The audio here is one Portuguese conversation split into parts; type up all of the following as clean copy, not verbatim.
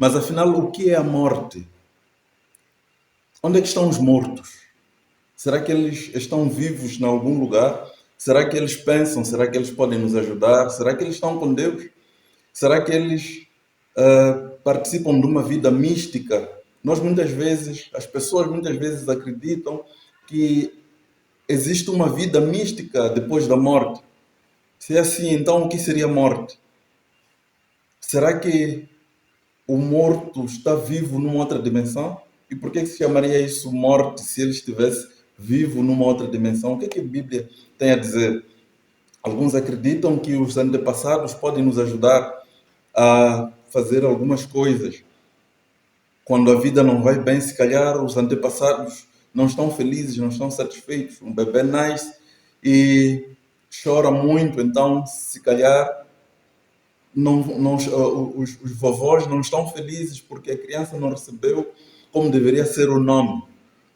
Mas afinal, o que é a morte? Onde é que estão os mortos? Será que eles estão vivos em algum lugar? Será que eles pensam? Será que eles podem nos ajudar? Será que eles estão com Deus? Será que eles participam de uma vida mística? As pessoas muitas vezes acreditam que existe uma vida mística depois da morte. Se é assim, então o que seria morte? Será que o morto está vivo numa outra dimensão? E por que se chamaria isso morte se ele estivesse vivo numa outra dimensão? O que é que a Bíblia tem a dizer? Alguns acreditam que os antepassados podem nos ajudar a fazer algumas coisas. Quando a vida não vai bem, se calhar os antepassados não estão felizes, não estão satisfeitos. Um bebê nasce e chora muito, então se calhar os vovós não estão felizes porque a criança não recebeu como deveria ser o nome.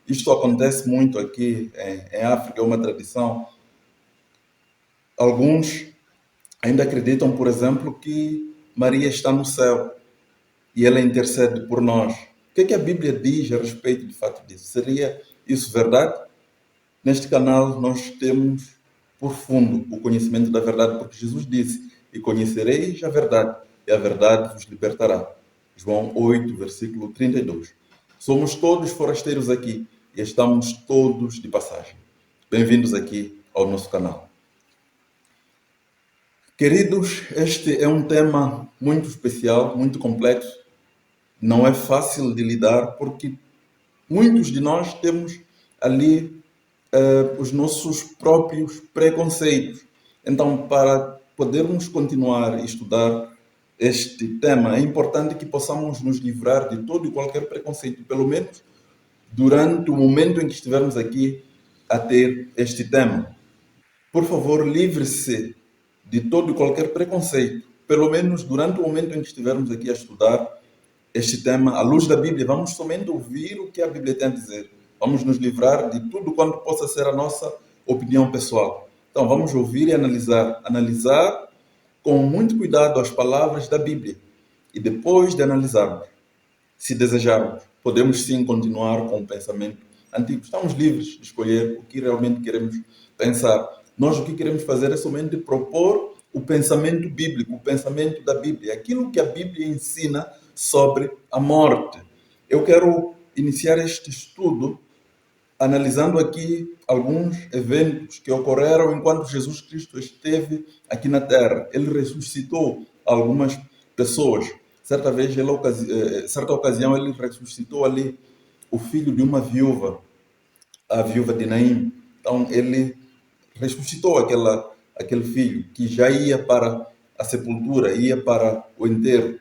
Isto acontece muito aqui em África, é uma tradição. Alguns ainda acreditam, por exemplo, que Maria está no céu e ela intercede por nós. O que é que a Bíblia diz a respeito de fato disso? Seria isso verdade? Neste canal nós temos por fundo o conhecimento da verdade, porque Jesus disse: "E conhecereis a verdade, e a verdade vos libertará." João 8, versículo 32. Somos todos forasteiros aqui e estamos todos de passagem. Bem-vindos aqui ao nosso canal. Queridos, este é um tema muito especial, muito complexo. Não é fácil de lidar porque muitos de nós temos ali os nossos próprios preconceitos. Então, para podermos continuar a estudar este tema, é importante que possamos nos livrar de todo e qualquer preconceito, pelo menos durante o momento em que estivermos aqui a ter este tema. Por favor, livre-se de todo e qualquer preconceito, pelo menos durante o momento em que estivermos aqui a estudar este tema à luz da Bíblia. Vamos somente ouvir o que a Bíblia tem a dizer. Vamos nos livrar de tudo quanto possa ser a nossa opinião pessoal. Então, vamos ouvir e analisar. Analisar com muito cuidado as palavras da Bíblia. E depois de analisarmos, se desejarmos, podemos sim continuar com o pensamento antigo. Estamos livres de escolher o que realmente queremos pensar. Nós o que queremos fazer é somente propor o pensamento bíblico, o pensamento da Bíblia, aquilo que a Bíblia ensina sobre a morte. Eu quero iniciar este estudo analisando aqui alguns eventos que ocorreram enquanto Jesus Cristo esteve aqui na Terra. Ele ressuscitou algumas pessoas. Certa ocasião, ele ressuscitou ali o filho de uma viúva, a viúva de Naim. Então, ele ressuscitou aquele filho que já ia para a sepultura, ia para o enterro.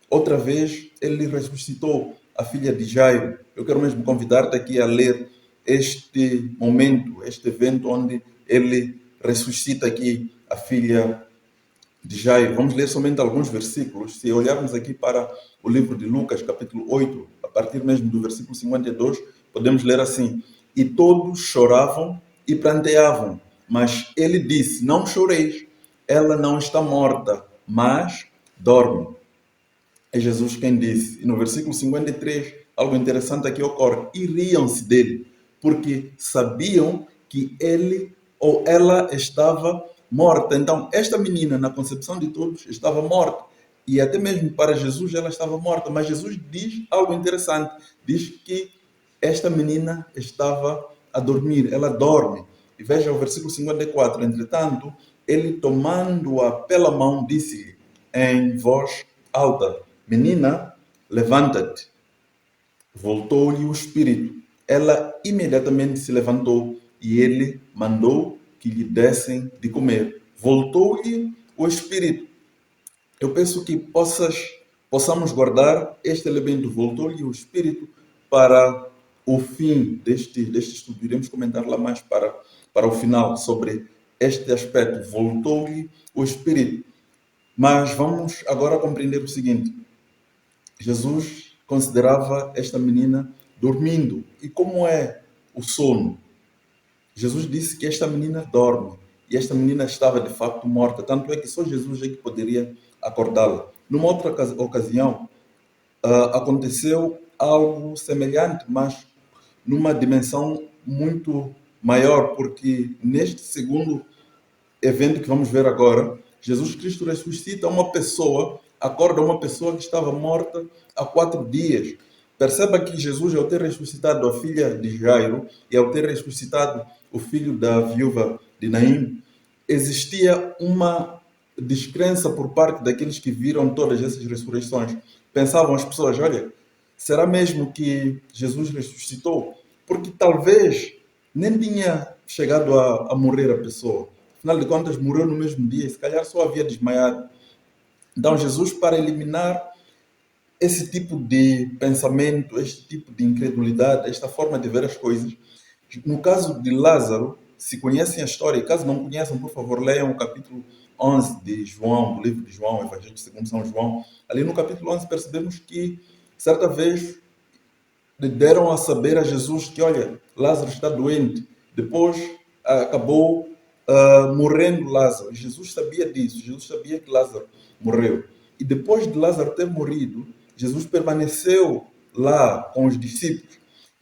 Outra vez, ele ressuscitou a filha de Jairo. Eu quero mesmo convidar-te aqui a ler este momento, este evento onde ele ressuscita aqui a filha de Jairo. Vamos ler somente alguns versículos. Se olharmos aqui para o livro de Lucas, capítulo 8, a partir mesmo do versículo 52, podemos ler assim: "E todos choravam e pranteavam, mas ele disse: Não choreis, ela não está morta, mas dorme." É Jesus quem disse. E no versículo 53, algo interessante aqui ocorre. E riam-se dele, porque sabiam que ele ou ela estava morta. Então, esta menina, na concepção de todos, estava morta. E até mesmo para Jesus ela estava morta. Mas Jesus diz algo interessante. Diz que esta menina estava a dormir. Ela dorme. E veja o versículo 54. Entretanto, ele tomando-a pela mão, disse-lhe em voz alta: "Menina, levanta-te." Voltou-lhe o espírito. Ela imediatamente se levantou e ele mandou que lhe dessem de comer. Voltou-lhe o espírito. Eu penso que possamos guardar este elemento. Voltou-lhe o espírito para o fim deste estudo. Iremos comentar lá mais para o final sobre este aspecto. Voltou-lhe o espírito. Mas vamos agora compreender o seguinte: Jesus considerava esta menina dormindo. E como é o sono? Jesus disse que esta menina dorme. E esta menina estava de facto morta. Tanto é que só Jesus é que poderia acordá-la. Numa outra ocasião, aconteceu algo semelhante, mas numa dimensão muito maior, porque neste segundo evento que vamos ver agora, Jesus Cristo ressuscita uma pessoa, acorda uma pessoa que estava morta há 4 dias. Perceba que Jesus, ao ter ressuscitado a filha de Jairo e ao ter ressuscitado o filho da viúva de Naim, existia uma descrença por parte daqueles que viram todas essas ressurreições. Pensavam as pessoas: olha, será mesmo que Jesus ressuscitou? Porque talvez nem tinha chegado a morrer a pessoa. Afinal de contas, morreu no mesmo dia e se calhar só havia desmaiado. Então, Jesus, para eliminar esse tipo de pensamento, este tipo de incredulidade, esta forma de ver as coisas, no caso de Lázaro, se conhecem a história, e caso não conheçam, por favor, leiam o capítulo 11 de João, do livro de João, Evangelho segundo São João. Ali no capítulo 11 percebemos que, certa vez, deram a saber a Jesus que, olha, Lázaro está doente. Depois acabou morrendo Lázaro. Jesus sabia disso, Jesus sabia que Lázaro morreu. E depois de Lázaro ter morrido, Jesus permaneceu lá com os discípulos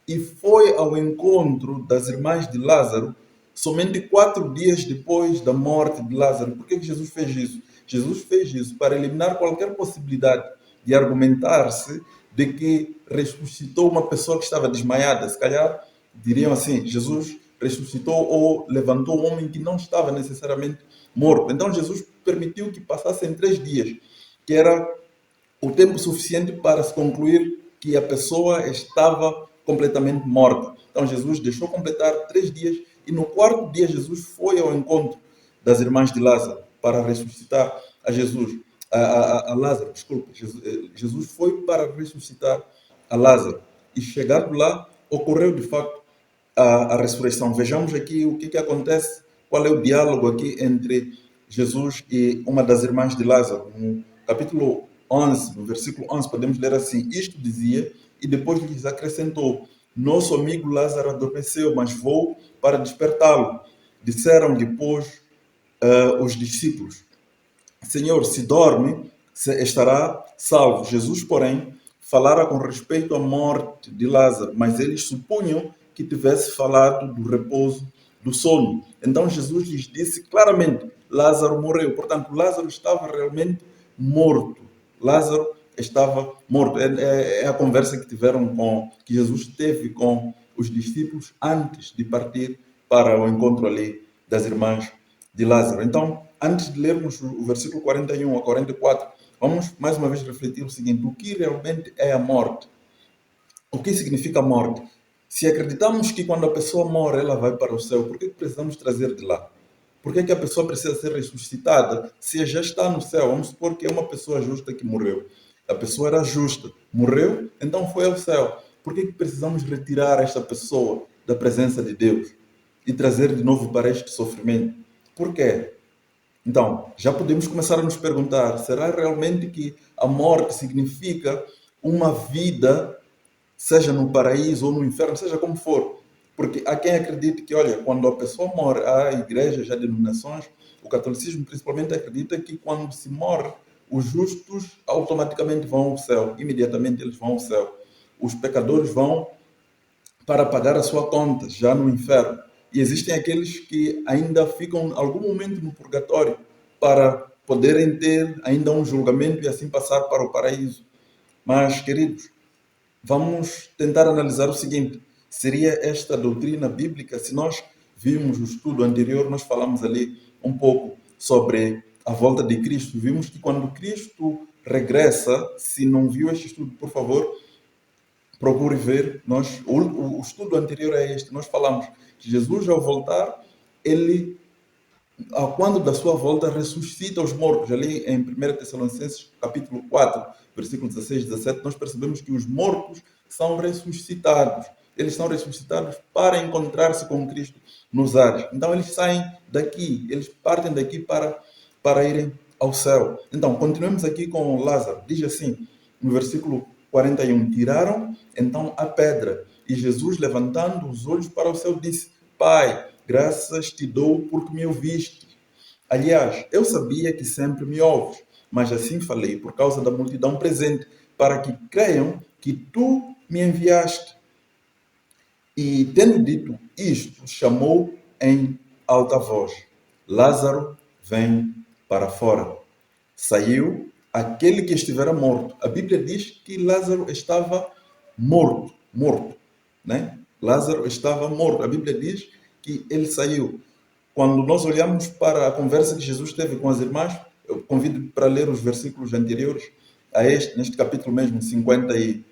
e foi ao encontro das irmãs de Lázaro somente 4 dias depois da morte de Lázaro. Por que Jesus fez isso? Jesus fez isso para eliminar qualquer possibilidade de argumentar-se de que ressuscitou uma pessoa que estava desmaiada. Se calhar diriam assim: Jesus ressuscitou ou levantou um homem que não estava necessariamente morto. Então Jesus permitiu que passassem 3 dias, que era o tempo suficiente para se concluir que a pessoa estava completamente morta. Então Jesus deixou completar 3 dias e no quarto dia Jesus foi ao encontro das irmãs de Lázaro para ressuscitar a Jesus, a Lázaro, desculpa. Jesus foi para ressuscitar a Lázaro e chegado lá ocorreu de facto a ressurreição. Vejamos aqui o que acontece, qual é o diálogo aqui entre Jesus e uma das irmãs de Lázaro. No capítulo 11, no versículo 11, podemos ler assim: isto dizia, e depois lhes acrescentou: nosso amigo Lázaro adormeceu, mas vou para despertá-lo. Disseram-lhe, pois, os discípulos: Senhor, se dorme, estará salvo. Jesus, porém, falara com respeito à morte de Lázaro, mas eles supunham que tivesse falado do repouso do sono. Então Jesus lhes disse claramente: Lázaro morreu. Portanto, Lázaro estava realmente morto. Lázaro estava morto. É a conversa que Jesus teve com os discípulos antes de partir para o encontro ali das irmãs de Lázaro. Então, antes de lermos o versículo 41 a 44, vamos mais uma vez refletir o seguinte: o que realmente é a morte? O que significa morte? Se acreditamos que quando a pessoa morre ela vai para o céu, por que precisamos trazer de lá? Por que a pessoa precisa ser ressuscitada se já está no céu? Vamos supor que é uma pessoa justa que morreu. A pessoa era justa, morreu, então foi ao céu. Por que precisamos retirar esta pessoa da presença de Deus e trazer de novo para este sofrimento? Por quê? Então, já podemos começar a nos perguntar: será realmente que a morte significa uma vida, seja no paraíso ou no inferno, seja como for? Porque há quem acredite que, olha, quando a pessoa morre, há igrejas, há denominações, o catolicismo principalmente acredita que quando se morre, os justos automaticamente vão ao céu, imediatamente eles vão ao céu. Os pecadores vão para pagar a sua conta, já no inferno. E existem aqueles que ainda ficam algum momento no purgatório para poderem ter ainda um julgamento e assim passar para o paraíso. Mas, queridos, vamos tentar analisar o seguinte: seria esta doutrina bíblica? Se nós vimos o estudo anterior, nós falamos ali um pouco sobre a volta de Cristo. Vimos que quando Cristo regressa, se não viu este estudo, por favor, procure ver. O estudo anterior a este, nós falamos que Jesus, ao voltar, ele, quando da sua volta, ressuscita os mortos. Ali em 1 Tessalonicenses, capítulo 4, versículo 16 e 17, nós percebemos que os mortos são ressuscitados. Eles são ressuscitados para encontrar-se com Cristo nos ares. Então, eles saem daqui, eles partem daqui para irem ao céu. Então, continuemos aqui com Lázaro. Diz assim, no versículo 41, tiraram então a pedra. E Jesus, levantando os olhos para o céu, disse: Pai, graças te dou porque me ouviste. Aliás, eu sabia que sempre me ouves, mas assim falei por causa da multidão presente, para que creiam que tu me enviaste. E, tendo dito isto, chamou em alta voz: Lázaro, vem para fora. Saiu aquele que estivera morto. A Bíblia diz que Lázaro estava morto, né? Lázaro estava morto. A Bíblia diz que ele saiu. Quando nós olhamos para a conversa que Jesus teve com as irmãs, eu convido para ler os versículos anteriores a neste capítulo mesmo, 50 e,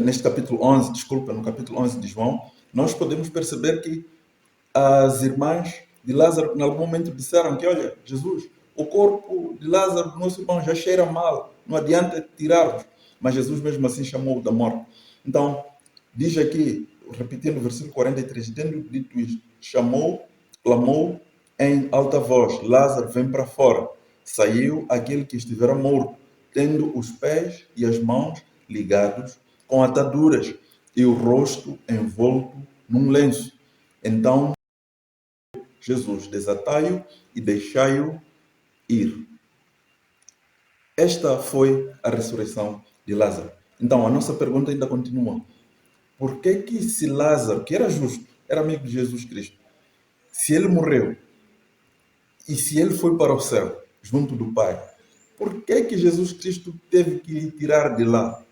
neste capítulo 11, desculpa, no capítulo 11 de João, nós podemos perceber que as irmãs de Lázaro, em algum momento, disseram que, olha, Jesus, o corpo de Lázaro, nosso irmão, já cheira mal, não adianta tirarmos. Mas Jesus mesmo assim chamou-o da morte. Então, diz aqui, repetindo o versículo 43, tendo dito isto, chamou, clamou em alta voz: Lázaro, vem para fora. Saiu aquele que estivera morto, tendo os pés e as mãos ligados com ataduras e o rosto envolto num lenço. Então Jesus: desatai-o e deixai-o ir. Esta foi a ressurreição de Lázaro. Então, a nossa pergunta ainda continua. Por que se Lázaro, que era justo, era amigo de Jesus Cristo, se ele morreu e se ele foi para o céu, junto do Pai, por que Jesus Cristo teve que lhe tirar de lá,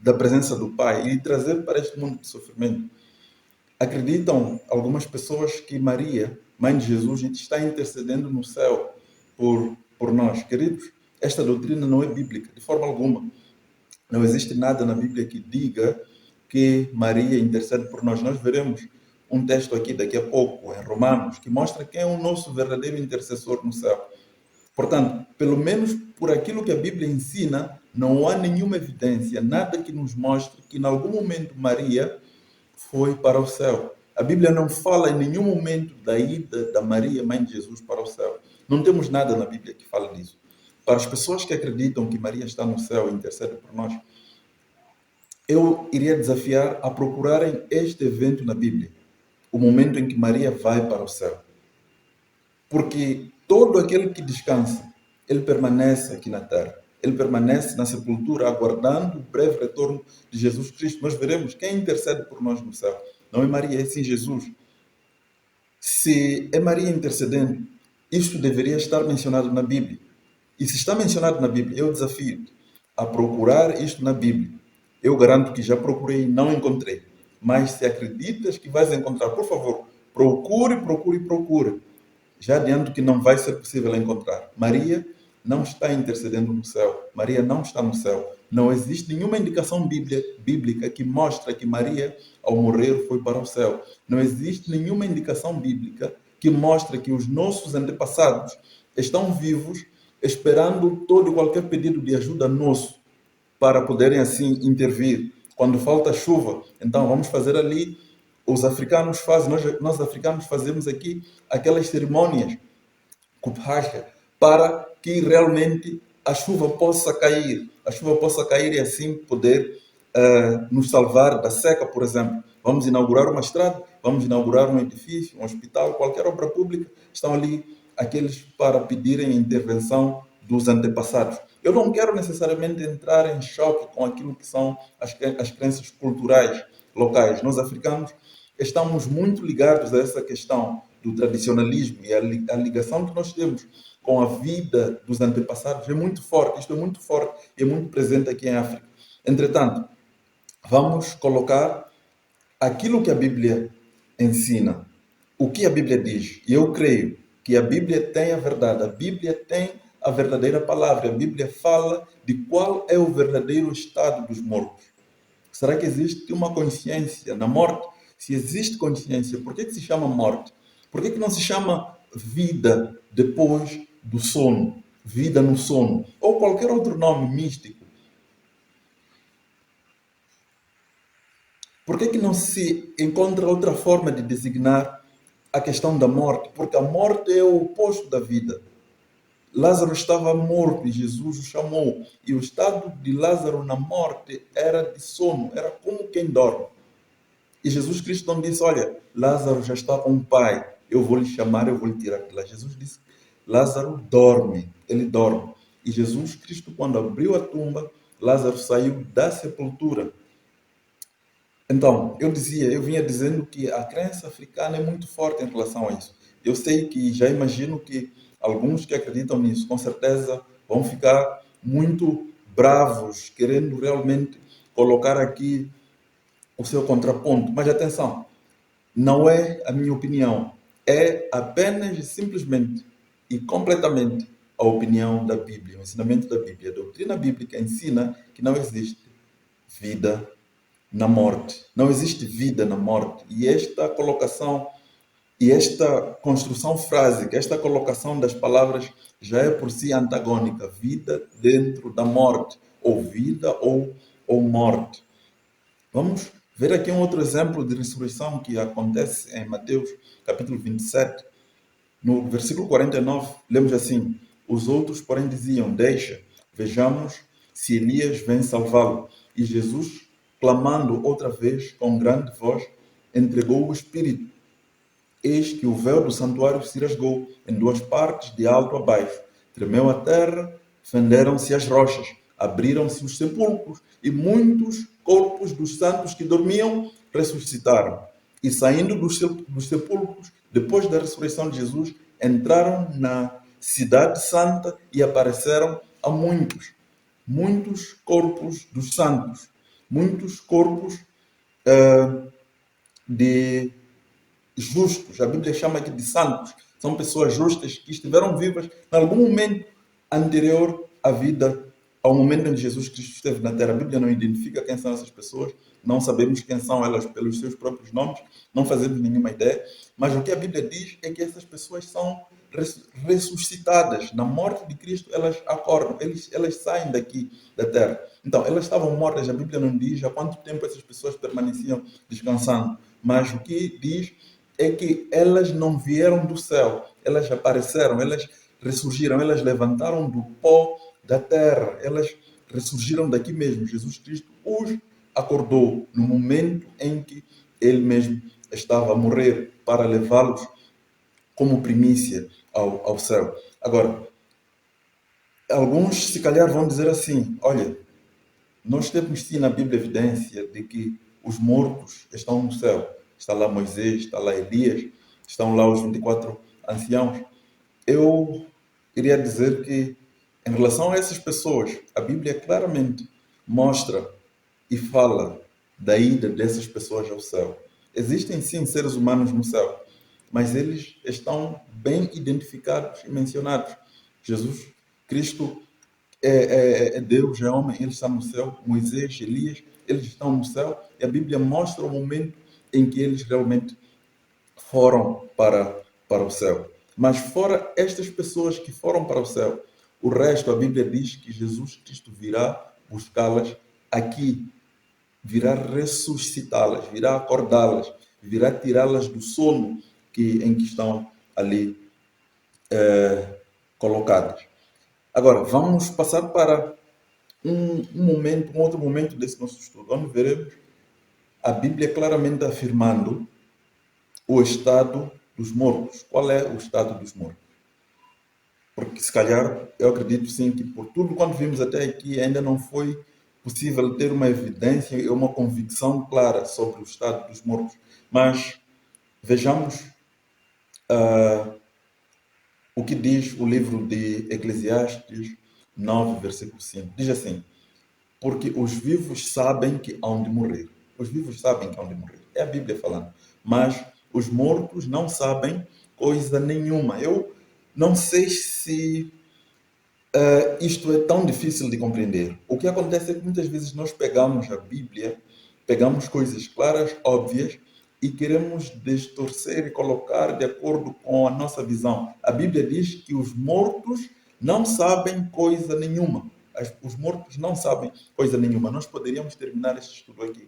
da presença do Pai, e lhe trazer para este mundo de sofrimento? Acreditam algumas pessoas que Maria, mãe de Jesus, está intercedendo no céu por nós. Queridos, esta doutrina não é bíblica, de forma alguma. Não existe nada na Bíblia que diga que Maria intercede por nós. Nós veremos um texto aqui daqui a pouco, em Romanos, que mostra quem é o nosso verdadeiro intercessor no céu. Portanto, pelo menos por aquilo que a Bíblia ensina, não há nenhuma evidência, nada que nos mostre que em algum momento Maria foi para o céu. A Bíblia não fala em nenhum momento da ida da Maria, mãe de Jesus, para o céu. Não temos nada na Bíblia que fale disso. Para as pessoas que acreditam que Maria está no céu e intercede por nós, eu iria desafiar a procurarem este evento na Bíblia, o momento em que Maria vai para o céu. Porque todo aquele que descansa, ele permanece aqui na terra. Ele permanece na sepultura, aguardando o breve retorno de Jesus Cristo. Nós veremos quem intercede por nós no céu. Não é Maria, é sim Jesus. Se é Maria intercedendo, isto deveria estar mencionado na Bíblia. E se está mencionado na Bíblia, eu desafio a procurar isto na Bíblia. Eu garanto que já procurei e não encontrei. Mas se acreditas que vais encontrar, por favor, procure. Já adianto que não vai ser possível encontrar. Maria não está intercedendo no céu. Maria não está no céu. Não existe nenhuma indicação bíblica que mostre que Maria, ao morrer, foi para o céu. Não existe nenhuma indicação bíblica que mostre que os nossos antepassados estão vivos, esperando todo e qualquer pedido de ajuda nosso, para poderem assim intervir. Quando falta chuva, então vamos fazer ali. Os africanos fazem, nós africanos fazemos aqui aquelas cerimônias, Kuphacha, para que realmente a chuva possa cair e assim poder nos salvar da seca, por exemplo. Vamos inaugurar uma estrada, vamos inaugurar um edifício, um hospital, qualquer obra pública, estão ali aqueles para pedirem a intervenção dos antepassados. Eu não quero necessariamente entrar em choque com aquilo que são as crenças culturais locais. Nós, africanos, estamos muito ligados a essa questão do tradicionalismo e a ligação que nós temos com a vida dos antepassados é muito forte. Isto é muito forte e é muito presente aqui em África. Entretanto, vamos colocar aquilo que a Bíblia ensina, o que a Bíblia diz. E eu creio que a Bíblia tem a verdade, a Bíblia tem a verdadeira palavra, a Bíblia fala de qual é o verdadeiro estado dos mortos. Será que existe uma consciência na morte? Se existe consciência, por que se chama morte? Por que não se chama vida depois do sono? Vida no sono? Ou qualquer outro nome místico? Por que não se encontra outra forma de designar a questão da morte? Porque a morte é o oposto da vida. Lázaro estava morto e Jesus o chamou. E o estado de Lázaro na morte era de sono, era como quem dorme. E Jesus Cristo não disse: olha, Lázaro já está com o Pai, eu vou lhe chamar, eu vou lhe tirar de lá. Jesus disse: Lázaro dorme, ele dorme. E Jesus Cristo, quando abriu a tumba, Lázaro saiu da sepultura. Então, eu vinha dizendo que a crença africana é muito forte em relação a isso. Eu sei que já imagino que alguns que acreditam nisso, com certeza, vão ficar muito bravos, querendo realmente colocar aqui o seu contraponto. Mas atenção, não é a minha opinião, é apenas e simplesmente e completamente a opinião da Bíblia, o ensinamento da Bíblia. A doutrina bíblica ensina que não existe vida na morte. Não existe vida na morte. E esta colocação e esta construção frásica, esta colocação das palavras já é por si antagônica. Vida dentro da morte, ou vida ou morte. Vamos ver aqui um outro exemplo de ressurreição que acontece em Mateus capítulo 27. No versículo 49, lemos assim: Os outros, porém, diziam: Deixa, vejamos se Elias vem salvá-lo. E Jesus, clamando outra vez com grande voz, entregou o Espírito. Eis que o véu do santuário se rasgou em duas partes, de alto a baixo. Tremeu a terra, fenderam-se as rochas, abriram-se os sepulcros, e muitos corpos dos santos que dormiam ressuscitaram. E saindo dos sepulcros, depois da ressurreição de Jesus, entraram na cidade santa e apareceram a muitos. Muitos corpos dos santos, muitos corpos de justos, a Bíblia chama aqui de santos, são pessoas justas que estiveram vivas em algum momento anterior à vida, ao momento em que Jesus Cristo esteve na Terra. A Bíblia não identifica quem são essas pessoas, não sabemos quem são elas pelos seus próprios nomes, não fazemos nenhuma ideia, mas o que a Bíblia diz é que essas pessoas são ressuscitadas. Na morte de Cristo, elas acordam, elas saem daqui da Terra. Então, elas estavam mortas, a Bíblia não diz há quanto tempo essas pessoas permaneciam descansando, mas o que diz é que elas não vieram do céu, elas apareceram, elas ressurgiram, elas levantaram do pó da terra, elas ressurgiram daqui mesmo. Jesus Cristo os acordou no momento em que ele mesmo estava a morrer para levá-los como primícia ao céu. Agora, alguns se calhar vão dizer assim: olha, nós temos sim na Bíblia evidência de que os mortos estão no céu. Está lá Moisés, está lá Elias, estão lá os 24 anciãos. Eu queria dizer que, em relação a essas pessoas, a Bíblia claramente mostra e fala da ida dessas pessoas ao céu. Existem sim seres humanos no céu, mas eles estão bem identificados e mencionados. Jesus Cristo é Deus, é homem, ele está no céu. Moisés, Elias, eles estão no céu. E a Bíblia mostra o momento em que eles realmente foram para o céu. Mas fora estas pessoas que foram para o céu, o resto, a Bíblia diz que Jesus Cristo virá buscá-las aqui, virá ressuscitá-las, virá acordá-las, virá tirá-las do sono em que estão ali colocadas. Agora, vamos passar para um outro momento desse nosso estudo, onde veremos a Bíblia claramente afirmando o estado dos mortos. Qual é o estado dos mortos? Porque, se calhar, eu acredito sim que por tudo quanto vimos até aqui, ainda não foi possível ter uma evidência e uma convicção clara sobre o estado dos mortos. Mas vejamos o que diz o livro de Eclesiastes 9, versículo 5. Diz assim: Porque os vivos sabem que hão de morrer. Os vivos sabem que hão de morrer. É a Bíblia falando. Mas os mortos não sabem coisa nenhuma. Eu não sei se isto é tão difícil de compreender. O que acontece é que muitas vezes nós pegamos a Bíblia, pegamos coisas claras, óbvias, e queremos distorcer e colocar de acordo com a nossa visão. A Bíblia diz que os mortos não sabem coisa nenhuma. Os mortos não sabem coisa nenhuma. Nós poderíamos terminar este estudo aqui.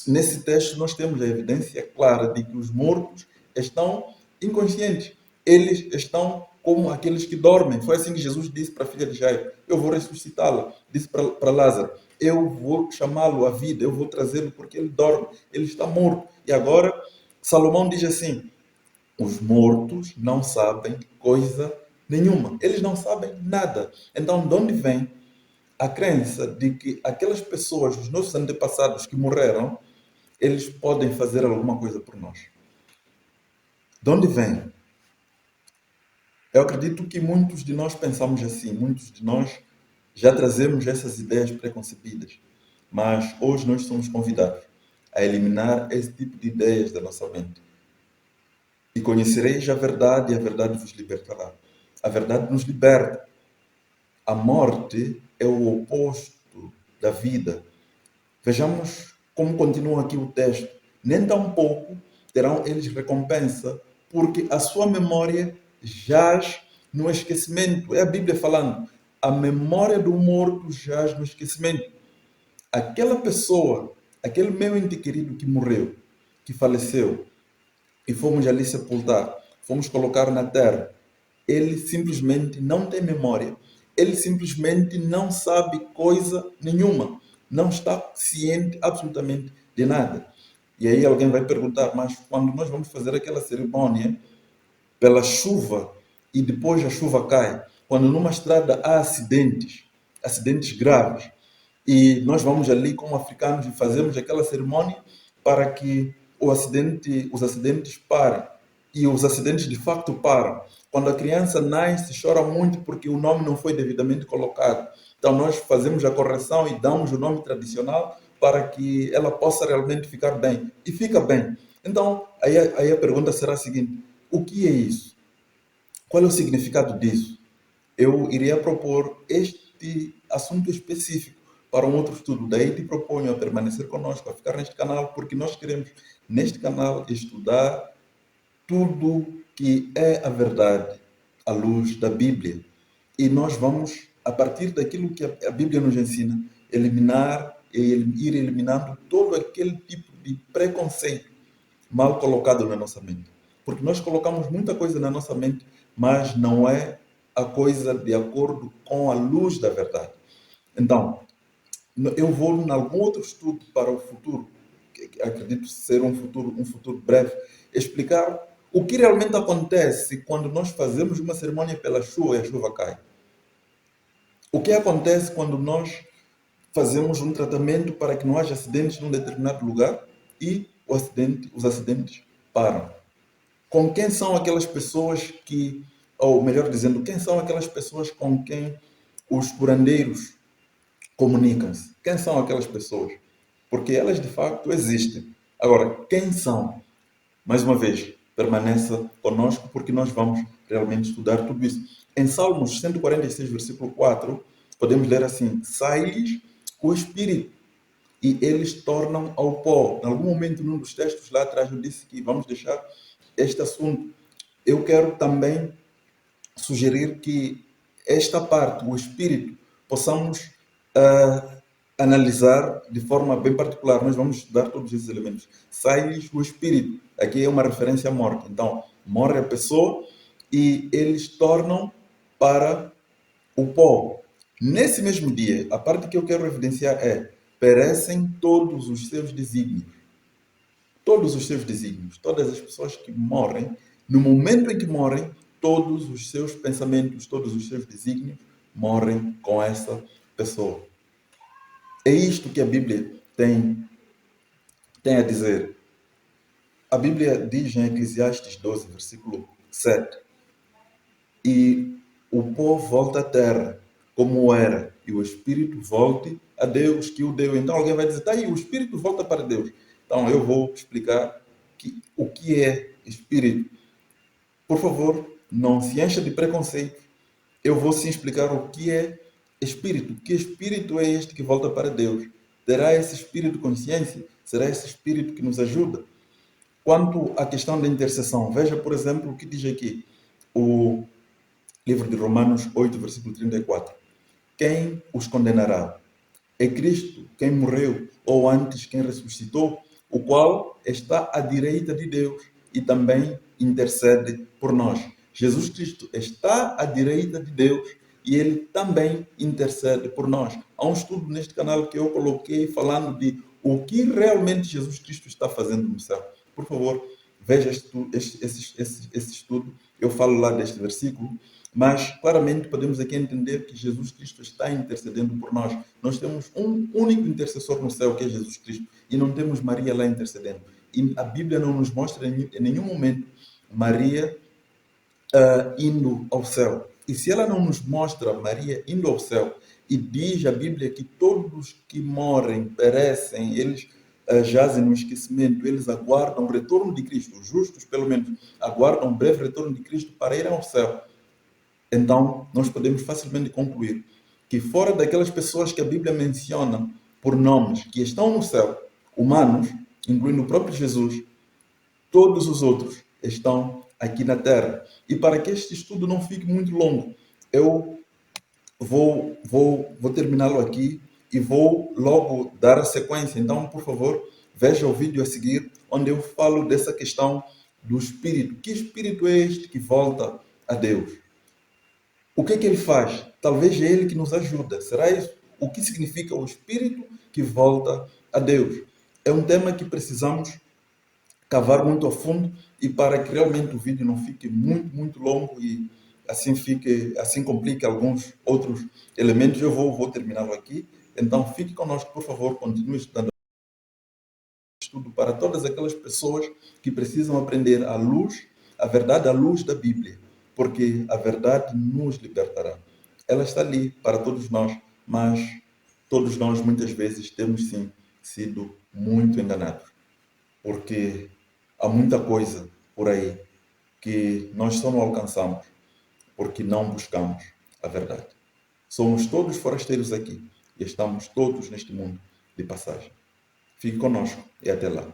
Nesse texto, nós temos a evidência clara de que os mortos estão inconscientes. Eles estão como aqueles que dormem. Foi assim que Jesus disse para a filha de Jairo: Eu vou ressuscitá-la. Disse para Lázaro: Eu vou chamá-lo à vida, eu vou trazê-lo porque ele dorme, ele está morto. E agora, Salomão diz assim: Os mortos não sabem coisa nenhuma. Eles não sabem nada. Então, de onde vem a crença de que aquelas pessoas, os nossos antepassados que morreram, eles podem fazer alguma coisa por nós? De onde vem? Eu acredito que muitos de nós pensamos assim, muitos de nós já trazemos essas ideias preconcebidas, mas hoje nós somos convidados a eliminar esse tipo de ideias da nossa mente. E conhecereis a verdade e a verdade vos libertará. A verdade nos liberta. A morte é o oposto da vida. Vejamos como continua aqui o texto. Nem tampouco terão eles recompensa, porque a sua memória jaz no esquecimento. É a Bíblia falando. A memória do morto jaz no esquecimento. Aquela pessoa, aquele meu ente querido que morreu, que faleceu, e fomos ali sepultar, fomos colocar na terra, ele simplesmente não tem memória, ele simplesmente não sabe coisa nenhuma, não está ciente absolutamente de nada. E aí alguém vai perguntar, mas quando nós vamos fazer aquela cerimônia pela chuva e depois a chuva cai, quando numa estrada há acidentes, acidentes graves, e nós vamos ali como africanos e fazemos aquela cerimônia para que os acidentes parem. E os acidentes de facto param. Quando a criança nasce, chora muito porque o nome não foi devidamente colocado. Então nós fazemos a correção e damos o nome tradicional para que ela possa realmente ficar bem. E fica bem. Então, aí a pergunta será a seguinte: o que é isso? Qual é o significado disso? Eu iria propor este assunto específico para um outro estudo. Daí te proponho a permanecer conosco, a ficar neste canal, porque nós queremos, neste canal, estudar tudo que é a verdade à luz da Bíblia. E nós vamos, a partir daquilo que a Bíblia nos ensina, eliminar e ir eliminando todo aquele tipo de preconceito mal colocado na nossa mente. Porque nós colocamos muita coisa na nossa mente, mas não é a coisa de acordo com a luz da verdade. Então, eu vou em algum outro estudo para o futuro, que acredito ser um futuro breve, explicar o que realmente acontece quando nós fazemos uma cerimônia pela chuva e a chuva cai. O que acontece quando nós fazemos um tratamento para que não haja acidentes num determinado lugar e os acidentes param. Com quem são aquelas pessoas que, ou melhor dizendo, quem são aquelas pessoas com quem os curandeiros comunicam-se? Quem são aquelas pessoas? Porque elas de facto existem. Agora, quem são? Mais uma vez, permaneça conosco porque nós vamos realmente estudar tudo isso. Em Salmos 146, versículo 4, podemos ler assim: sai-lhes o espírito e eles tornam ao pó. Em algum momento, num dos textos lá atrás, eu disse que vamos deixar este assunto. Eu quero também sugerir que esta parte, o espírito, possamos analisar de forma bem particular. Nós vamos estudar todos esses elementos. Sai-lhes o espírito. Aqui é uma referência à morte. Então, morre a pessoa e eles tornam para o pó. Nesse mesmo dia, a parte que eu quero evidenciar é: perecem todos os seus desígnios. Todos os seus desígnios. Todas as pessoas que morrem, no momento em que morrem, todos os seus pensamentos, todos os seus desígnios morrem com essa pessoa. É isto que a Bíblia tem a dizer. A Bíblia diz em Eclesiastes 12, versículo 7: e o pó volta à terra, como era, e o espírito volte a Deus que o deu. Então alguém vai dizer: tá aí, o espírito volta para Deus. Então eu vou explicar o que é espírito. Por favor, não se encha de preconceito. Eu vou sim explicar o que é espírito. Que espírito é este que volta para Deus? Terá esse espírito consciência? Será esse espírito que nos ajuda? Quanto à questão da intercessão, veja, por exemplo, o que diz aqui o livro de Romanos 8, versículo 34. Quem os condenará? É Cristo quem morreu, ou antes quem ressuscitou, o qual está à direita de Deus e também intercede por nós. Jesus Cristo está à direita de Deus e ele também intercede por nós. Há um estudo neste canal que eu coloquei falando de o que realmente Jesus Cristo está fazendo no céu. Por favor, veja esse estudo. Eu falo lá deste versículo. Mas claramente podemos aqui entender que Jesus Cristo está intercedendo por nós. Nós temos um único intercessor no céu, que é Jesus Cristo, e não temos Maria lá intercedendo. E a Bíblia não nos mostra em nenhum momento Maria indo ao céu. E se ela não nos mostra Maria indo ao céu, e diz a Bíblia que todos que morrem, perecem, eles jazem no esquecimento, eles aguardam o retorno de Cristo, os justos, pelo menos, aguardam o breve retorno de Cristo para ir ao céu. Então, nós podemos facilmente concluir que, fora daquelas pessoas que a Bíblia menciona por nomes, que estão no céu, humanos, incluindo o próprio Jesus, todos os outros estão aqui na Terra. E para que este estudo não fique muito longo, eu vou terminá-lo aqui e vou logo dar a sequência. Então, por favor, veja o vídeo a seguir, onde eu falo dessa questão do Espírito. Que Espírito é este que volta a Deus? O que é que ele faz? Talvez é ele que nos ajuda. Será isso? O que significa o Espírito que volta a Deus? É um tema que precisamos cavar muito a fundo, e para que realmente o vídeo não fique muito longo e assim complique alguns outros elementos, eu vou terminá-lo aqui. Então fique conosco, por favor, continue estudando estudo para todas aquelas pessoas que precisam aprender a luz, a verdade à luz da Bíblia, porque a verdade nos libertará. Ela está ali para todos nós, mas todos nós muitas vezes temos sim sido muito enganados, porque há muita coisa por aí que nós só não alcançamos porque não buscamos a verdade. Somos todos forasteiros aqui e estamos todos neste mundo de passagem. Fique conosco e até lá.